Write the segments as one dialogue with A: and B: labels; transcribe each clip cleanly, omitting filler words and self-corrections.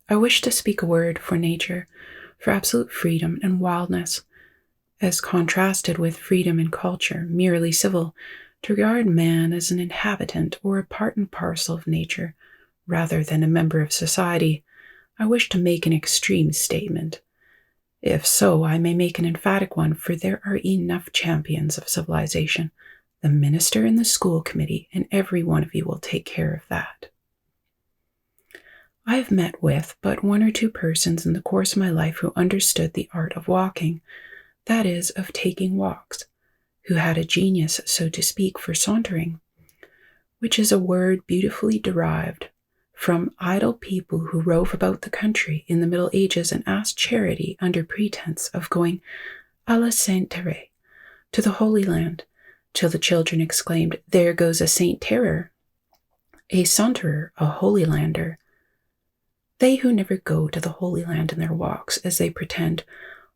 A: I wish to speak a word for nature, for absolute freedom and wildness, as contrasted with freedom and culture, merely civil, to regard man as an inhabitant or a part and parcel of nature, rather than a member of society. I wish to make an extreme statement. If so, I may make an emphatic one, for there are enough champions of civilization, the minister and the school committee, and every one of you will take care of that. I have met with but one or two persons in the course of my life who understood the art of walking, that is, of taking walks, who had a genius, so to speak, for sauntering, which is a word beautifully derived from idle people who rove about the country in the Middle Ages and asked charity under pretense of going à la Sainte Terre, to the Holy Land, till the children exclaimed, "There goes a Saint Terror, a saunterer, a Holy Lander." They who never go to the Holy Land in their walks, as they pretend,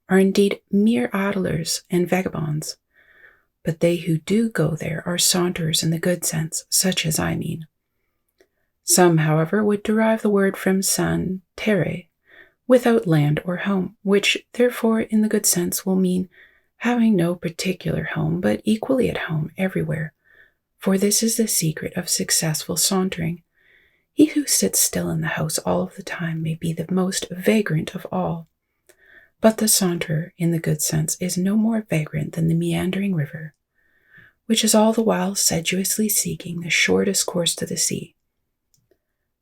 A: are indeed mere idlers and vagabonds, but they who do go there are saunterers in the good sense, such as I mean. Some, however, would derive the word from san terre, without land or home, which therefore in the good sense will mean having no particular home, but equally at home everywhere, for this is the secret of successful sauntering. He who sits still in the house all of the time may be the most vagrant of all, but the saunterer in the good sense is no more vagrant than the meandering river, which is all the while sedulously seeking the shortest course to the sea.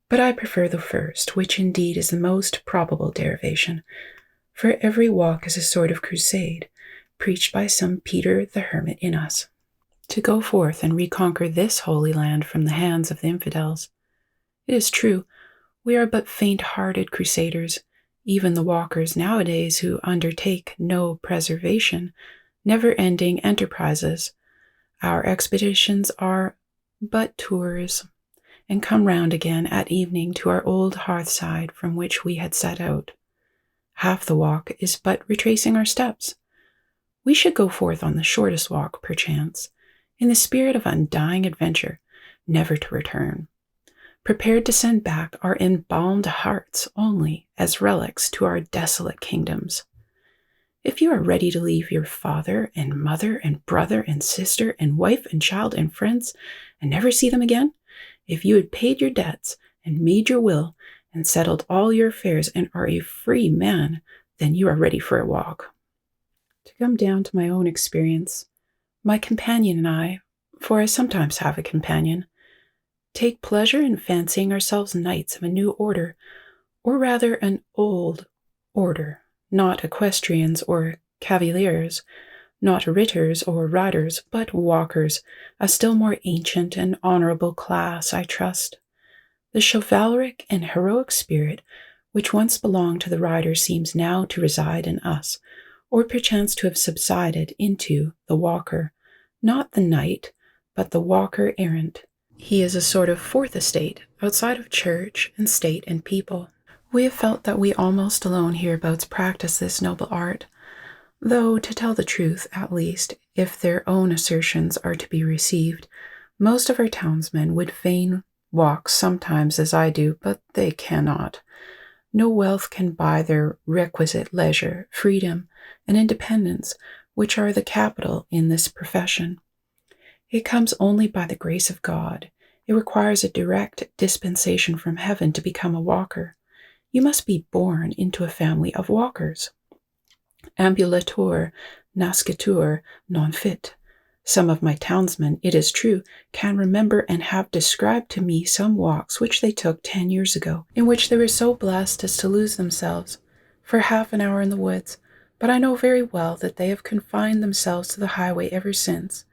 A: But I prefer the first, which indeed is the most probable derivation, for every walk is a sort of crusade, preached by some Peter the Hermit in us, to go forth and reconquer this holy land from the hands of the infidels. It is true, we are but faint-hearted crusaders, even the walkers nowadays who undertake no preservation, never-ending enterprises. Our expeditions are but tours, and come round again at evening to our old hearthside from which we had set out. Half the walk is but retracing our steps. We should go forth on the shortest walk, perchance, in the spirit of undying adventure, never to return, prepared to send back our embalmed hearts only as relics to our desolate kingdoms. If you are ready to leave your father and mother and brother and sister and wife and child and friends and never see them again, if you had paid your debts and made your will and settled all your affairs and are a free man, then you are ready for a walk. To come down to my own experience, my companion and I, for I sometimes have a companion, take pleasure in fancying ourselves knights of a new order, or rather an old order, not equestrians or cavaliers, not ritters or riders, but walkers, a still more ancient and honorable class, I trust. The chivalric and heroic spirit which once belonged to the rider seems now to reside in us, or perchance to have subsided into the walker, not the knight, but the walker errant. He is a sort of fourth estate, outside of church and state and people. We have felt that we almost alone hereabouts practice this noble art, though, to tell the truth, at least, if their own assertions are to be received, most of our townsmen would fain walk sometimes as I do, but they cannot. No wealth can buy their requisite leisure, freedom, and independence, which are the capital in this profession. It comes only by the grace of God. It requires a direct dispensation from heaven to become a walker. You must be born into a family of walkers. Ambulator nascitur non fit. Some of my townsmen, it is true, can remember and have described to me some walks which they took 10 years ago, in which they were so blessed as to lose themselves for half an hour in the woods, but I know very well that they have confined themselves to the highway ever since,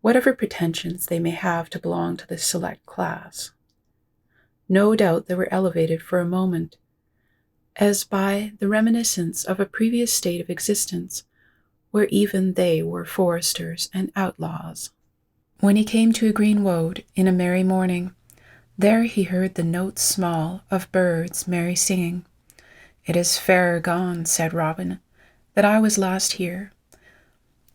A: whatever pretensions they may have to belong to the select class. No doubt they were elevated for a moment, as by the reminiscence of a previous state of existence, where even they were foresters and outlaws. When he came to a green wold in a merry morning, there he heard the notes small of birds merry singing. "It is fairer gone," said Robin, "that I was last here.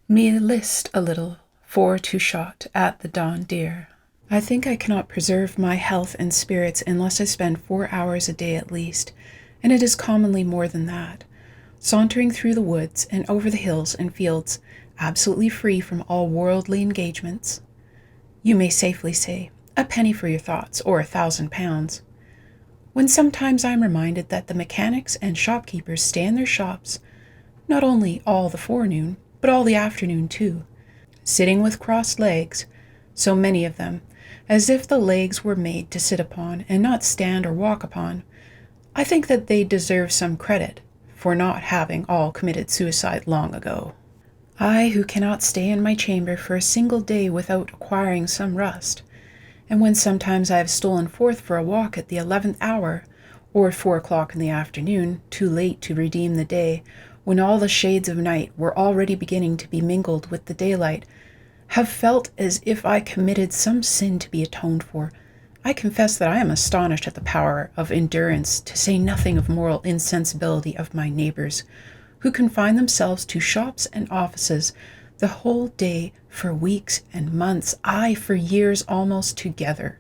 A: Me list a little for to shot at the dawn deer." I think I cannot preserve my health and spirits unless I spend 4 hours a day at least And it is commonly more than that, sauntering through the woods and over the hills and fields, absolutely free from all worldly engagements. You may safely say, a penny for your thoughts, or £1,000. When sometimes I am reminded that the mechanics and shopkeepers stay in their shops, not only all the forenoon, but all the afternoon too, sitting with crossed legs, so many of them, as if the legs were made to sit upon and not stand or walk upon, I think that they deserve some credit for not having all committed suicide long ago. I, who cannot stay in my chamber for a single day without acquiring some rust, and when sometimes I have stolen forth for a walk at the 11th hour, or at 4 o'clock in the afternoon, too late to redeem the day, when all the shades of night were already beginning to be mingled with the daylight, have felt as if I committed some sin to be atoned for. I confess that I am astonished at the power of endurance, to say nothing of moral insensibility, of my neighbors, who confine themselves to shops and offices the whole day for weeks and months, aye, for years almost together.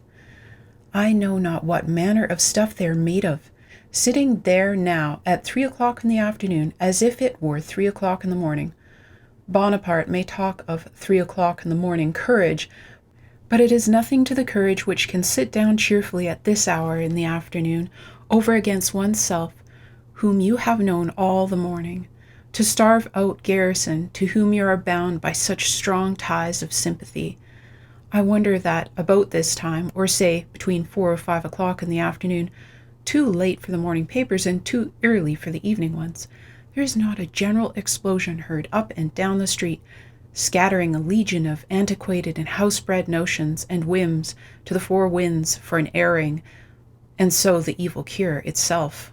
A: I know not what manner of stuff they are made of, sitting there now at 3 o'clock in the afternoon as if it were 3 o'clock in the morning. Bonaparte may talk of 3 o'clock in the morning courage, but it is nothing to the courage which can sit down cheerfully at this hour in the afternoon over against oneself whom you have known all the morning, to starve out Garrison, to whom you are bound by such strong ties of sympathy. I wonder that about this time, or say between 4 or 5 o'clock in the afternoon, too late for the morning papers and too early for the evening ones, there is not a general explosion heard up and down the street, scattering a legion of antiquated and house-bred notions and whims to the four winds for an airing, and so the evil cure itself.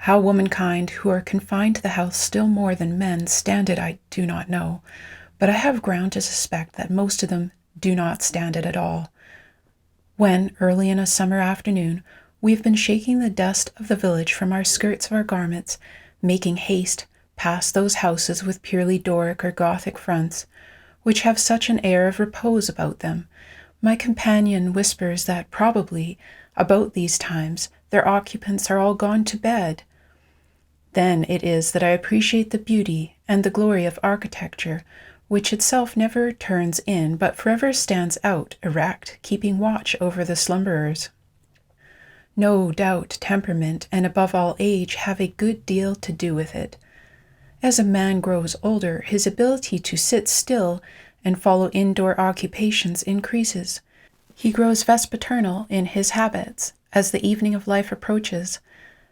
A: How womankind, who are confined to the house still more than men, stand it I do not know, but I have ground to suspect that most of them do not stand it at all. When, early in a summer afternoon, we have been shaking the dust of the village from our skirts of our garments, making haste past those houses with purely Doric or Gothic fronts, which have such an air of repose about them, my companion whispers that probably, about these times, their occupants are all gone to bed. Then it is that I appreciate the beauty and the glory of architecture, which itself never turns in, but forever stands out, erect, keeping watch over the slumberers. No doubt temperament, and above all age, have a good deal to do with it. As a man grows older, his ability to sit still and follow indoor occupations increases. He grows vespertinal in his habits as the evening of life approaches,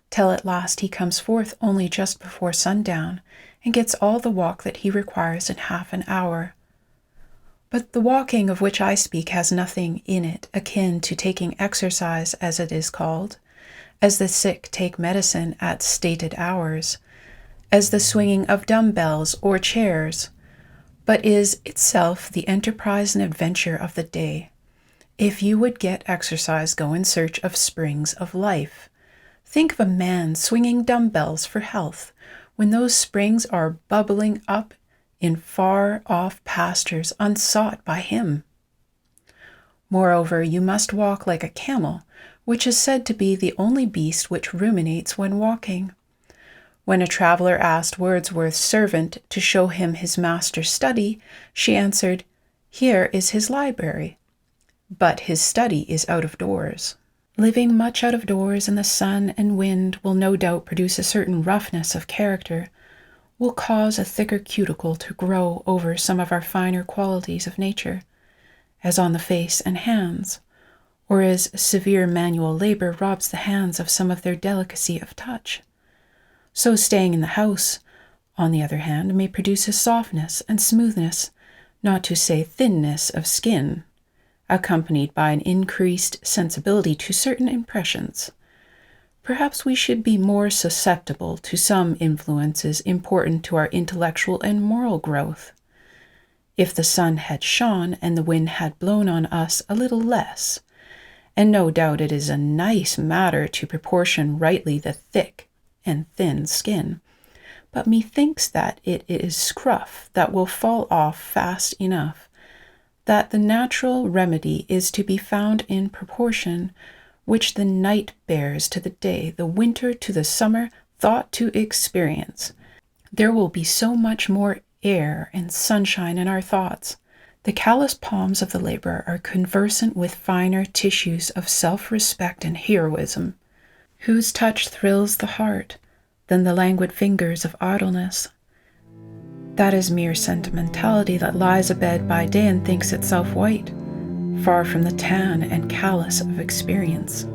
A: till at last he comes forth only just before sundown, and gets all the walk that he requires in half an hour. But the walking of which I speak has nothing in it akin to taking exercise, as it is called, as the sick take medicine at stated hours, as the swinging of dumbbells or chairs, but is itself the enterprise and adventure of the day. If you would get exercise, go in search of springs of life. Think of a man swinging dumbbells for health, when those springs are bubbling up in far-off pastures unsought by him. Moreover, you must walk like a camel, which is said to be the only beast which ruminates when walking. When a traveller asked Wordsworth's servant to show him his master's study, she answered, "Here is his library." But his study is out of doors. Living much out of doors in the sun and wind will no doubt produce a certain roughness of character, will cause a thicker cuticle to grow over some of our finer qualities of nature, as on the face and hands, or as severe manual labor robs the hands of some of their delicacy of touch. So staying in the house, on the other hand, may produce a softness and smoothness, not to say thinness of skin, accompanied by an increased sensibility to certain impressions. Perhaps we should be more susceptible to some influences important to our intellectual and moral growth. If the sun had shone and the wind had blown on us a little less, and no doubt it is a nice matter to proportion rightly the thick and thin skin, but methinks that it is scruff that will fall off fast enough, that the natural remedy is to be found in proportion, which the night bears to the day, the winter to the summer, thought to experience. There will be so much more air and sunshine in our thoughts. The callous palms of the laborer are conversant with finer tissues of self-respect and heroism, whose touch thrills the heart, than the languid fingers of idleness. That is mere sentimentality that lies abed by day and thinks itself white, far from the tan and callous of experience.